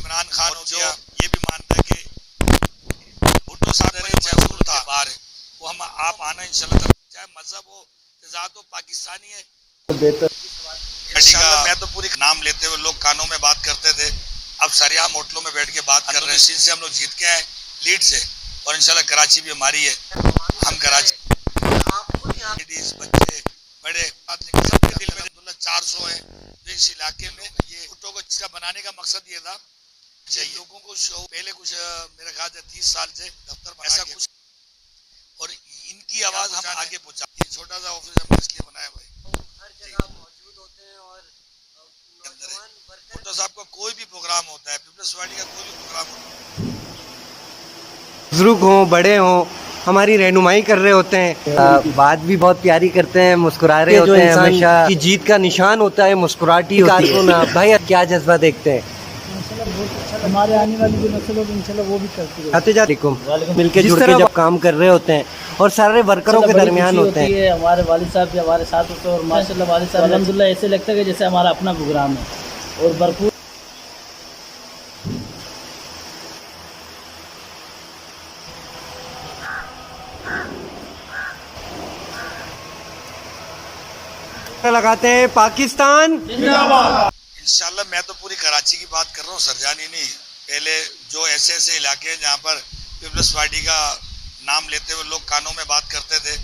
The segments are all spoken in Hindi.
इमरान खान हो गया, ये भी मानता है कि भुट्टो साहब मजबूर था बाहर है, वो हम आप आना इंशाल्लाह, चाहे मजहब हो जात हो, पाकिस्तानी है बेहतर। मैं तो पूरी नाम लेते हुए लोग कानों में बात करते थे, अब सरियाम होटलों में बैठ के बात कर रहे हैं। सिंध से हम लोग जीत के आए लीड से, और इंशाल्लाह कराची भी हमारी है। हम कराची बच्चे बड़े सबके दिल में 400 है जो इस इलाके में। ये भुट्टो को इसका बनाने का मकसद ये था चाहिए लोगों को पहले कुछ मेरा ख्याल है 30 साल से दफ्तर ऐसा कुछ, और इनकी आवाज हम आगे पहुंचा। ये छोटा सा ऑफिस हमने इसलिए बनाया हुआ है, हर जगह मौजूद होते हैं। और भुट्टो साहब का कोई भी प्रोग्राम होता है, पीपल्स पार्टी का कोई भी प्रोग्राम होता है, बुजुर्ग हों बड़े हों हमारी रहनुमाई कर रहे होते हैं, बात भी बहुत प्यारी करते हैं, मुस्कुरा रहे होते हैं। हमेशा की जीत का निशान होता है मुस्कुराहटी होती है। भाई क्या जज्बा देखते हैं? हमारे आने वाली जो नस्ल होगी इंशाल्लाह वो भी करती है। मिलके जुड़ के जब काम कर रहे होते हैं और सारे वर्करों के दरमियान होते हैं। हमारे वालिद साहब भी हमारे साथ होते हैं और माशाल्लाह वालिद साहब अल्हम्दुलिल्लाह ऐसे लगता है कि जैसे हमारा अपना प्रोग्राम है और भरपूर। लगाते हैं पाकिस्तान इंशाल्लाह। मैं तो पूरी कराची की बात कर रहा हूँ, सरजानी नहीं। पहले जो ऐसे ऐसे इलाके हैं जहाँ पर पीपल्स पार्टी का नाम लेते हुए लोग कानों में बात करते थे,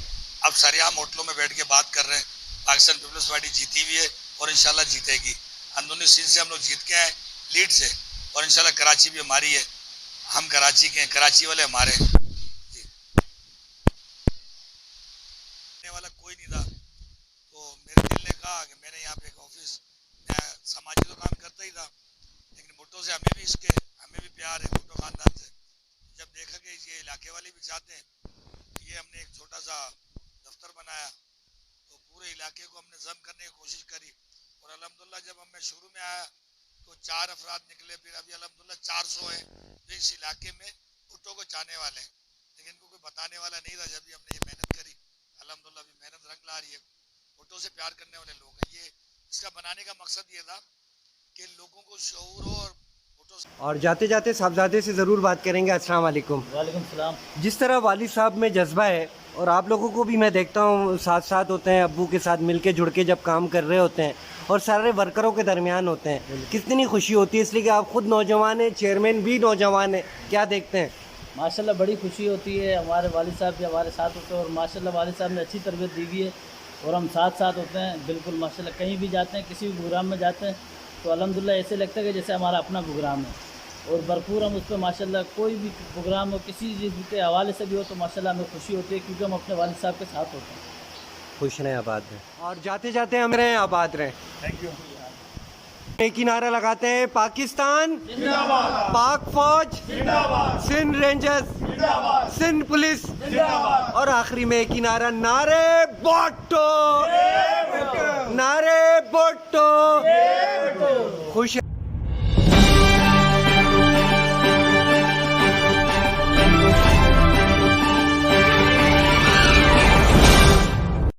अब सरियाम होटलों में बैठ के बात कर रहे हैं। पाकिस्तान पीपल्स पार्टी जीती हुई है और इंशाल्लाह जीतेगी। अंदरूनी सिंध से हम लोग जीत के आए लीड से, और इंशाल्लाह कराची भी हमारी है। हम कराची के हैं, कराची वाले हमारे हैं। वाला कोई नहीं था, तो मेरे दिल ने कहा कि मैंने यहाँ पे एक ऑफिस, मैं समाजी तो काम करता ही था, लेकिन भुट्टो से हमें भी प्यार है, भुट्टो खानदान से। जब देखा कि ये इलाके वाले भी चाहते हैं, ये हमने एक छोटा सा दफ्तर बनाया, तो पूरे इलाके को हमने जम करने की कोशिश करी। और अल्हम्दुलिल्लाह जब मैं शुरू में आया तो 4 अफराद निकले, फिर अभी अल्हम्दुलिल्लाह 400 है जो इस इलाके में भुट्टो को चाहने वाले हैं, लेकिन इनको कोई बताने वाला नहीं था। जब भी हमने ये मेहनत करी, अल्हम्दुलिल्लाह अभी मेहनत रंग ला रही है। भुट्टो से प्यार करने वाले लोग हैं। ये इसका बनाने का मकसद ये था कि लोगों को शऊर हो। और जाते जाते साहबजादे से ज़रूर बात करेंगे। अस्सलाम वालेकुम। वालेकुम सलाम। जिस तरह वालिद साहब में जज्बा है और आप लोगों को भी मैं देखता हूँ साथ साथ होते हैं, अब्बू के साथ मिलके जुड़ के जब काम कर रहे होते हैं और सारे वर्करों के दरमियान होते हैं, कितनी खुशी होती है, इसलिए कि आप खुद नौजवान हैं, चेयरमैन भी नौजवान है। क्या देखते हैं? माशाल्लाह बड़ी खुशी होती है। हमारे वालिद साहब भी हमारे साथ होते हैं और माशाल्लाह वालिद साहब ने अच्छी तरबियत दी हुई है और हम साथ साथ होते हैं। बिल्कुल माशाल्लाह कहीं भी जाते हैं, किसी भी प्रोग्राम में जाते हैं तो अल्हम्दुलिल्लाह ऐसे लगता है कि जैसे हमारा अपना प्रोग्राम है और भरपूर हम उस पर माशाल्लाह कोई भी प्रोग्राम हो किसी चीज़ के हवाले से भी हो तो माशाल्लाह हमें खुशी होती है, क्योंकि हम अपने वालिद साहब के साथ होते हैं। खुश रहें, आबाद रहें, और जाते जाते हम रहें, आबाद रहें। Thank you. एक ही नारा लगाते हैं, पाकिस्तान जिंदाबाद, पाक फौज जिंदाबाद, सिंध रेंजर्स जिंदाबाद, सिंध पुलिस जिंदाबाद, और आखिरी में एक ही नारा, नारे भुट्टो, नारे भुट्टो। खुश